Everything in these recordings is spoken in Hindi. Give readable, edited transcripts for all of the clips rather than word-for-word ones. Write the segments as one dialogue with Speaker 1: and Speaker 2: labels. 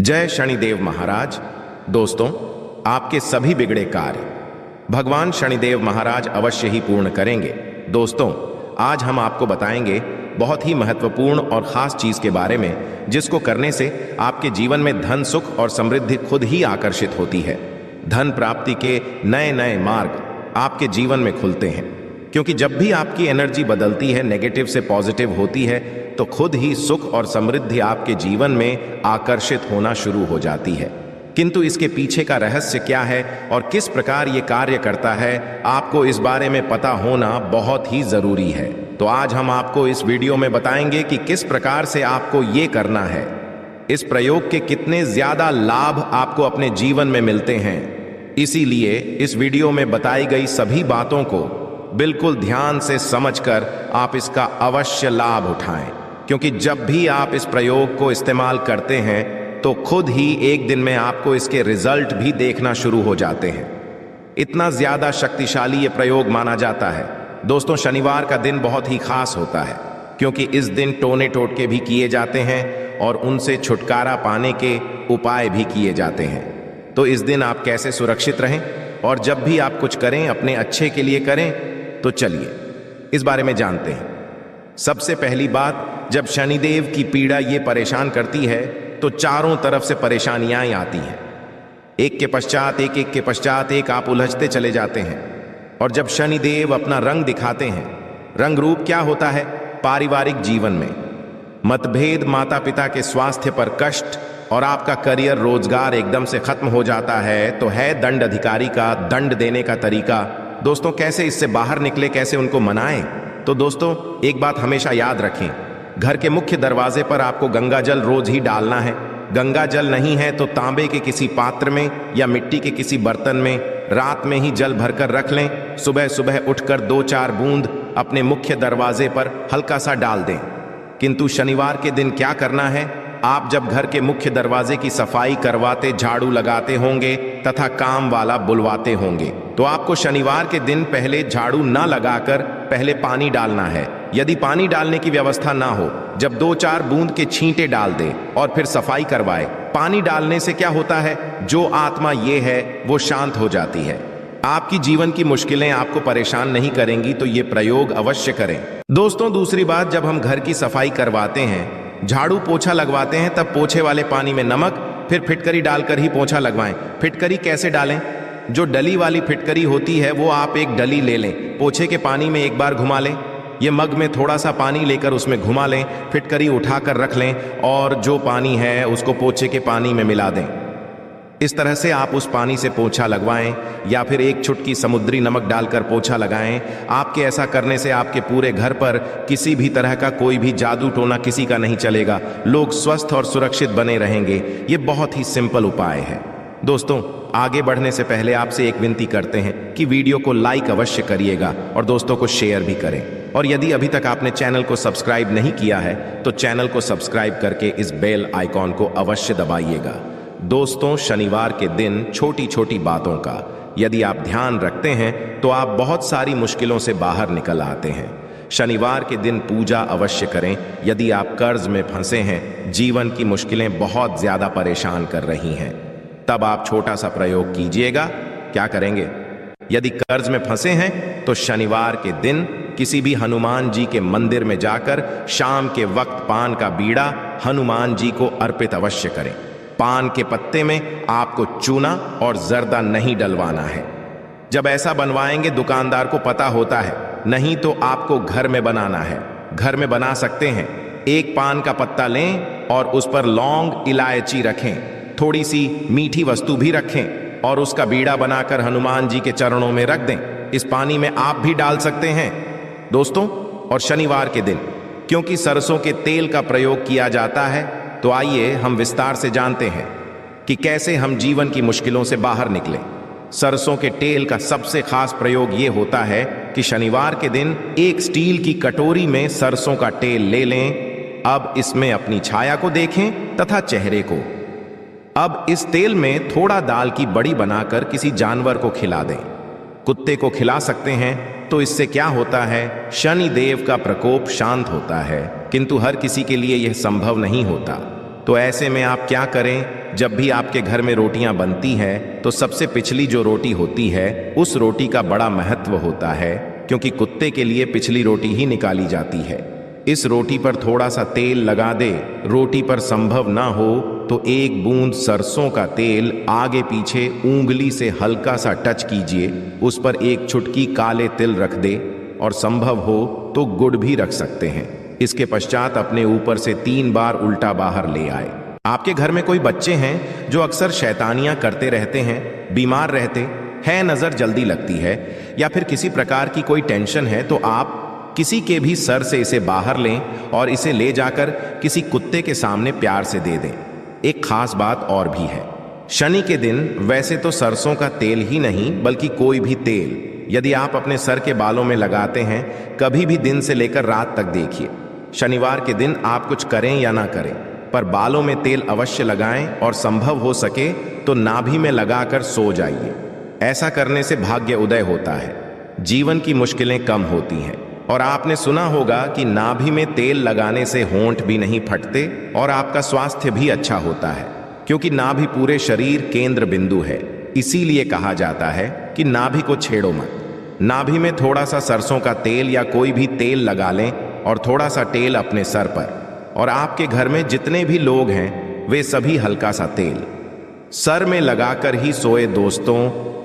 Speaker 1: जय शनिदेव महाराज। दोस्तों, आपके सभी बिगड़े कार्य भगवान शनिदेव महाराज अवश्य ही पूर्ण करेंगे। दोस्तों, आज हम आपको बताएंगे बहुत ही महत्वपूर्ण और खास चीज के बारे में, जिसको करने से आपके जीवन में धन, सुख और समृद्धि खुद ही आकर्षित होती है। धन प्राप्ति के नए नए मार्ग आपके जीवन में खुलते हैं, क्योंकि जब भी आपकी एनर्जी बदलती है, नेगेटिव से पॉजिटिव होती है, तो खुद ही सुख और समृद्धि आपके जीवन में आकर्षित होना शुरू हो जाती है। किंतु इसके पीछे का रहस्य क्या है और किस प्रकार ये कार्य करता है, आपको इस बारे में पता होना बहुत ही जरूरी है। तो आज हम आपको इस वीडियो में बताएंगे कि किस प्रकार से आपको ये करना है, इस प्रयोग के कितने ज्यादा लाभ आपको अपने जीवन में मिलते हैं। इसीलिए इस वीडियो में बताई गई सभी बातों को बिल्कुल ध्यान से समझकर आप इसका अवश्य लाभ उठाएं, क्योंकि जब भी आप इस प्रयोग को इस्तेमाल करते हैं तो खुद ही एक दिन में आपको इसके रिजल्ट भी देखना शुरू हो जाते हैं। इतना ज्यादा शक्तिशाली ये प्रयोग माना जाता है। दोस्तों, शनिवार का दिन बहुत ही खास होता है, क्योंकि इस दिन टोने टोटके भी किए जाते हैं और उनसे छुटकारा पाने के उपाय भी किए जाते हैं। तो इस दिन आप कैसे सुरक्षित रहें और जब भी आप कुछ करें अपने अच्छे के लिए करें, तो चलिए इस बारे में जानते हैं। सबसे पहली बात, जब शनिदेव की पीड़ा ये परेशान करती है तो चारों तरफ से परेशानियां आती हैं। एक के पश्चात एक आप उलझते चले जाते हैं। और जब शनिदेव अपना रंग दिखाते हैं, रंग रूप क्या होता है? पारिवारिक जीवन में मतभेद, माता पिता के स्वास्थ्य पर कष्ट और आपका करियर, रोजगार एकदम से खत्म हो जाता है, तो है दंड अधिकारी का दंड देने का तरीका। दोस्तों, कैसे इससे बाहर निकले, कैसे उनको मनाएं? तो दोस्तों, एक बात हमेशा याद रखें, घर के मुख्य दरवाजे पर आपको गंगा जल रोज ही डालना है। गंगा जल नहीं है तो तांबे के किसी पात्र में या मिट्टी के किसी बर्तन में रात में ही जल भरकर रख लें। सुबह सुबह उठकर 2-4 बूंद अपने मुख्य दरवाजे पर हल्का सा डाल दें। किंतु शनिवार के दिन क्या करना है? आप जब घर के मुख्य दरवाजे की सफाई करवाते, झाड़ू लगाते होंगे तथा काम वाला बुलवाते होंगे, तो आपको शनिवार के दिन पहले झाड़ू ना लगाकर पहले पानी डालना है। यदि पानी डालने की व्यवस्था ना हो, जब 2-4 बूंद के छींटे डाल दें और फिर सफाई करवाए। पानी डालने से क्या होता है? जो आत्मा ये है वो शांत हो जाती है। आपकी जीवन की मुश्किलें आपको परेशान नहीं करेंगी, तो ये प्रयोग अवश्य करें। दोस्तों, दूसरी बात, जब हम घर की सफाई करवाते हैं, झाड़ू पोछा लगवाते हैं, तब पोछे वाले पानी में नमक फिर फिटकरी डालकर ही पोछा लगवाएं। फिटकरी कैसे डालें? जो डली वाली फिटकरी होती है वो आप एक डली ले लें, पोछे के पानी में एक बार घुमा लें। ये मग में थोड़ा सा पानी लेकर उसमें घुमा लें, फिटकरी उठाकर रख लें और जो पानी है उसको पोछे के पानी में मिला दें। इस तरह से आप उस पानी से पोछा लगवाएं, या फिर एक चुटकी समुद्री नमक डालकर पोछा लगाएं। आपके ऐसा करने से आपके पूरे घर पर किसी भी तरह का कोई भी जादू टोना किसी का नहीं चलेगा। लोग स्वस्थ और सुरक्षित बने रहेंगे। ये बहुत ही सिंपल उपाय है। दोस्तों, आगे बढ़ने से पहले आपसे एक विनती करते हैं कि वीडियो को लाइक अवश्य करिएगा और दोस्तों को शेयर भी करें। और यदि अभी तक आपने चैनल को सब्सक्राइब नहीं किया है तो चैनल को सब्सक्राइब करके इस बेल आइकॉन को अवश्य दबाइएगा। दोस्तों, शनिवार के दिन छोटी छोटी बातों का यदि आप ध्यान रखते हैं तो आप बहुत सारी मुश्किलों से बाहर निकल आते हैं। शनिवार के दिन पूजा अवश्य करें। यदि आप कर्ज में फंसे हैं, जीवन की मुश्किलें बहुत ज्यादा परेशान कर रही हैं, तब आप छोटा सा प्रयोग कीजिएगा। क्या करेंगे? यदि कर्ज में फंसे हैं तो शनिवार के दिन किसी भी हनुमान जी के मंदिर में जाकर शाम के वक्त पान का बीड़ा हनुमान जी को अर्पित अवश्य करें। पान के पत्ते में आपको चूना और जर्दा नहीं डलवाना है। जब ऐसा बनवाएंगे दुकानदार को पता होता है, नहीं तो आपको घर में बनाना है। घर में बना सकते हैं। एक पान का पत्ता लें और उस पर लौंग, इलायची रखें, थोड़ी सी मीठी वस्तु भी रखें और उसका बीड़ा बनाकर हनुमान जी के चरणों में रख दें। इस पानी में आप भी डाल सकते हैं दोस्तों। और शनिवार के दिन क्योंकि सरसों के तेल का प्रयोग किया जाता है, तो आइए हम विस्तार से जानते हैं कि कैसे हम जीवन की मुश्किलों से बाहर निकलें। सरसों के तेल का सबसे खास प्रयोग ये होता है कि शनिवार के दिन एक स्टील की कटोरी में सरसों का तेल ले लें। अब इसमें अपनी छाया को देखें तथा चेहरे को। अब इस तेल में थोड़ा दाल की बड़ी बनाकर किसी जानवर को खिला दें। कुत्ते को खिला सकते हैं। तो इससे क्या होता है? शनि देव का प्रकोप शांत होता है। किंतु हर किसी के लिए यह संभव नहीं होता। तो ऐसे में आप क्या करें, जब भी आपके घर में रोटियां बनती हैं तो सबसे पिछली जो रोटी होती है उस रोटी का बड़ा महत्व होता है, क्योंकि कुत्ते के लिए पिछली रोटी ही निकाली जाती है। इस रोटी पर थोड़ा सा तेल लगा दे। रोटी पर संभव ना हो तो एक बूंद सरसों का तेल आगे पीछे उंगली से हल्का सा टच कीजिए, उस पर एक चुटकी काले तिल रख दे और संभव हो तो गुड़ भी रख सकते हैं। इसके पश्चात अपने ऊपर से 3 बार उल्टा बाहर ले आए। आपके घर में कोई बच्चे हैं जो अक्सर शैतानियां करते रहते हैं, बीमार रहते हैं, नजर जल्दी लगती है या फिर किसी प्रकार की कोई टेंशन है, तो आप किसी के भी सर से इसे बाहर लें और इसे ले जाकर किसी कुत्ते के सामने प्यार से दे दें। एक खास बात और भी है, शनि के दिन वैसे तो सरसों का तेल ही नहीं बल्कि कोई भी तेल यदि आप अपने सर के बालों में लगाते हैं, कभी भी दिन से लेकर रात तक देखिए, शनिवार के दिन आप कुछ करें या ना करें पर बालों में तेल अवश्य लगाएं और संभव हो सके तो नाभि में लगाकर सो जाइए। ऐसा करने से भाग्य उदय होता है, जीवन की मुश्किलें कम होती हैं। और आपने सुना होगा कि नाभि में तेल लगाने से होंठ भी नहीं फटते और आपका स्वास्थ्य भी अच्छा होता है, क्योंकि नाभि पूरे शरीर केंद्र बिंदु है। इसीलिए कहा जाता है कि नाभि को छेड़ो मत। नाभि में थोड़ा सा सरसों का तेल या कोई भी तेल लगा लें और थोड़ा सा तेल अपने सर पर, और आपके घर में जितने भी लोग हैं वे सभी हल्का सा तेल सर में लगाकर ही सोए दोस्तों।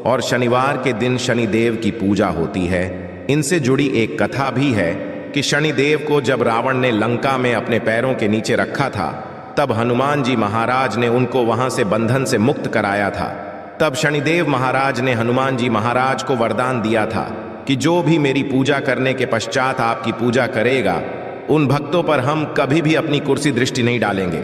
Speaker 1: और शनिवार के दिन शनिदेव की पूजा होती है। इनसे जुड़ी एक कथा भी है कि शनिदेव को जब रावण ने लंका में अपने पैरों के नीचे रखा था, तब हनुमान जी महाराज ने उनको वहां से बंधन से मुक्त कराया था। तब शनिदेव महाराज ने हनुमान जी महाराज को वरदान दिया था कि जो भी मेरी पूजा करने के पश्चात आपकी पूजा करेगा, उन भक्तों पर हम कभी भी अपनी कुर्सी दृष्टि नहीं डालेंगे।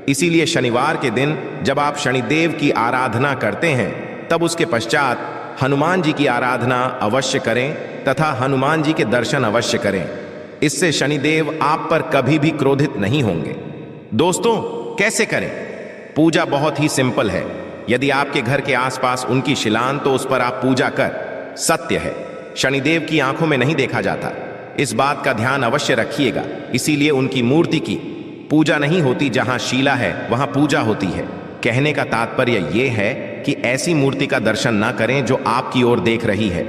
Speaker 1: इसीलिए शनिवार के दिन जब आप शनिदेव की आराधना करते हैं, तब उसके पश्चात हनुमान जी की आराधना अवश्य करें तथा हनुमान जी के दर्शन अवश्य करें। इससे शनिदेव आप पर कभी भी क्रोधित नहीं होंगे। दोस्तों, कैसे करें? पूजा बहुत ही सिंपल है। यदि आपके घर के आसपास उनकी शिलान, तो उस पर आप पूजा कर। सत्य है, शनिदेव की आंखों में नहीं देखा जाता, इस बात का ध्यान अवश्य रखिएगा। इसीलिए उनकी मूर्ति की पूजा नहीं होती, जहां शिला है वहां पूजा होती है। कहने का तात्पर्य यह है कि ऐसी मूर्ति का दर्शन ना करें जो आपकी ओर देख रही है।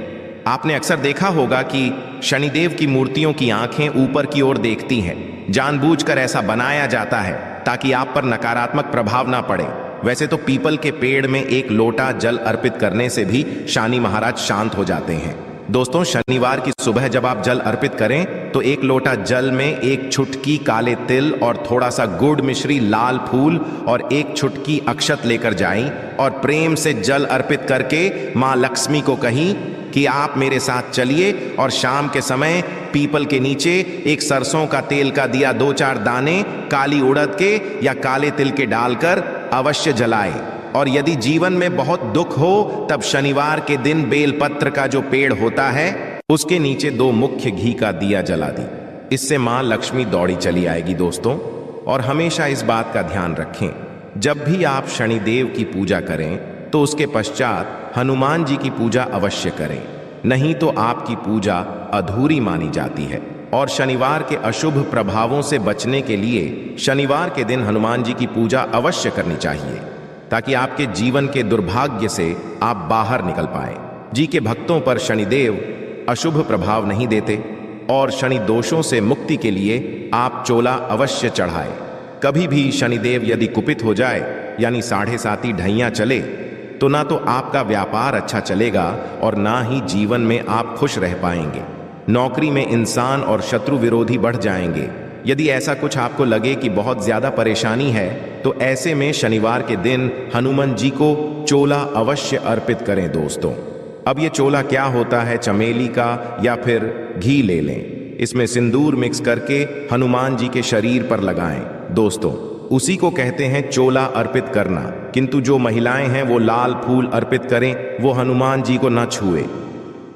Speaker 1: आपने अक्सर देखा होगा कि शनिदेव की मूर्तियों की आंखें ऊपर की ओर देखती हैं। जानबूझकर ऐसा बनाया जाता है ताकि आप पर नकारात्मक प्रभाव ना पड़े। वैसे तो पीपल के पेड़ में एक लोटा जल अर्पित करने से भी शनि महाराज शांत हो जाते हैं। दोस्तों, शनिवार की सुबह जब आप जल अर्पित करें तो एक लोटा जल में एक चुटकी काले तिल और थोड़ा सा गुड़ मिश्री लाल फूल और एक चुटकी अक्षत लेकर जाएं और प्रेम से जल अर्पित करके मां लक्ष्मी को कहीं कि आप मेरे साथ चलिए और शाम के समय पीपल के नीचे एक सरसों का तेल का दिया 2-4 दाने काली उड़द के या काले तिल के डालकर अवश्य जलाए। और यदि जीवन में बहुत दुख हो, तब शनिवार के दिन बेलपत्र का जो पेड़ होता है उसके नीचे 2 मुख्य घी का दिया जला दी। इससे मां लक्ष्मी दौड़ी चली आएगी दोस्तों। और हमेशा इस बात का ध्यान रखें, जब भी आप शनिदेव की पूजा करें तो उसके पश्चात हनुमान जी की पूजा अवश्य करें, नहीं तो आपकी पूजा अधूरी मानी जाती है। और शनिवार के अशुभ प्रभावों से बचने के लिए शनिवार के दिन हनुमान जी की पूजा अवश्य करनी चाहिए, ताकि आपके जीवन के दुर्भाग्य से आप बाहर निकल पाएं। जी के भक्तों पर शनिदेव अशुभ प्रभाव नहीं देते और शनि दोषों से मुक्ति के लिए आप चोला अवश्य चढ़ाएं। कभी भी शनिदेव यदि कुपित हो जाए, यानी 7.5 ढैया चले, तो ना तो आपका व्यापार अच्छा चलेगा और ना ही जीवन में आप खुश रह पाएंगे। नौकरी में इंसान और शत्रु विरोधी बढ़ जाएंगे। यदि ऐसा कुछ आपको लगे कि बहुत ज्यादा परेशानी है, तो ऐसे में शनिवार के दिन हनुमान जी को चोला अवश्य अर्पित करें दोस्तों। अब ये चोला क्या होता है, चमेली का या फिर घी ले लें, इसमें सिंदूर मिक्स करके हनुमान जी के शरीर पर लगाएं दोस्तों। उसी को कहते हैं चोला अर्पित करना। किंतु जो महिलाएं हैं वो लाल फूल अर्पित करें, वो हनुमान जी को न छुए।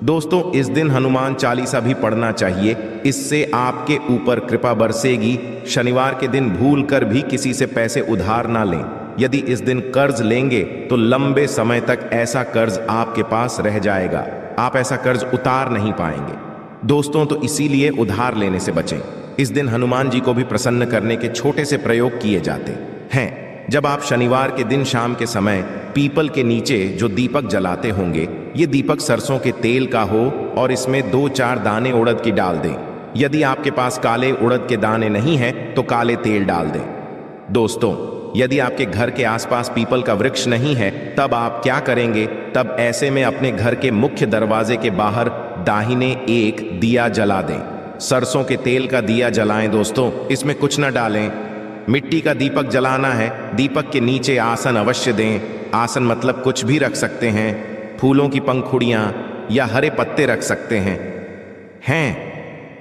Speaker 1: दोस्तों, इस दिन हनुमान चालीसा भी पढ़ना चाहिए, इससे आपके ऊपर कृपा बरसेगी। शनिवार के दिन भूल कर भी किसी से पैसे उधार ना लें। यदि इस दिन कर्ज लेंगे तो लंबे समय तक ऐसा कर्ज आपके पास रह जाएगा, आप ऐसा कर्ज उतार नहीं पाएंगे दोस्तों। तो इसीलिए उधार लेने से बचें। इस दिन हनुमान जी को भी प्रसन्न करने के छोटे से प्रयोग किए जाते। हैं। जब आप शनिवार के दिन शाम के समय पीपल के नीचे जो दीपक जलाते होंगे, ये दीपक सरसों के तेल का हो और इसमें 2-4 दाने उड़द की डाल दें। यदि आपके पास काले उड़द के दाने नहीं हैं तो काले तेल डाल दें। दोस्तों, यदि आपके घर के आसपास पीपल का वृक्ष नहीं है, तब आप क्या करेंगे? तब ऐसे में अपने घर के मुख्य दरवाजे के बाहर दाहिने एक दिया जला दें। सरसों के तेल का दिया जलाएं दोस्तों, इसमें कुछ न डालें। मिट्टी का दीपक जलाना है। दीपक के नीचे आसन अवश्य दें। आसन मतलब कुछ भी रख सकते हैं, फूलों की पंखुड़ियां या हरे पत्ते रख सकते हैं।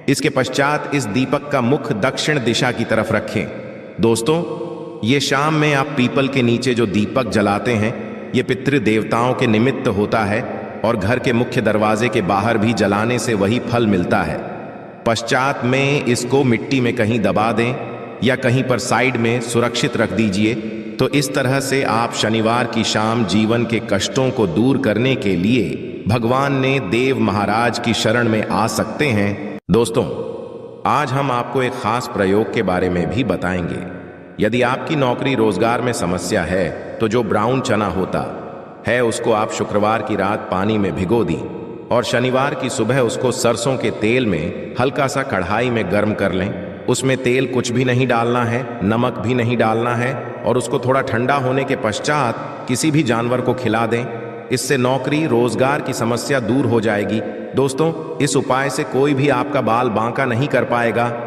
Speaker 1: इसके पश्चात इस दीपक का मुख दक्षिण दिशा की तरफ रखें। दोस्तों, ये शाम में आप पीपल के नीचे जो दीपक जलाते हैं, ये पितृ देवताओं के निमित्त होता है और घर के मुख्य दरवाजे के बाहर भी जलाने से वही फल मिलता है। पश्चात में इसको मिट्टी में कहीं दबा दें या कहीं पर साइड में सुरक्षित रख दीजिए। तो इस तरह से आप शनिवार की शाम जीवन के कष्टों को दूर करने के लिए भगवान ने देव महाराज की शरण में आ सकते हैं। दोस्तों, आज हम आपको एक खास प्रयोग के बारे में भी बताएंगे। यदि आपकी नौकरी रोजगार में समस्या है तो जो ब्राउन चना होता है उसको आप शुक्रवार की रात पानी में भिगो दी और शनिवार की सुबह उसको सरसों के तेल में हल्का सा कढ़ाई में गर्म कर लें। उसमें तेल कुछ भी नहीं डालना है, नमक भी नहीं डालना है और उसको थोड़ा ठंडा होने के पश्चात किसी भी जानवर को खिला दें। इससे नौकरी रोजगार की समस्या दूर हो जाएगी। दोस्तों, इस उपाय से कोई भी आपका बाल बांका नहीं कर पाएगा।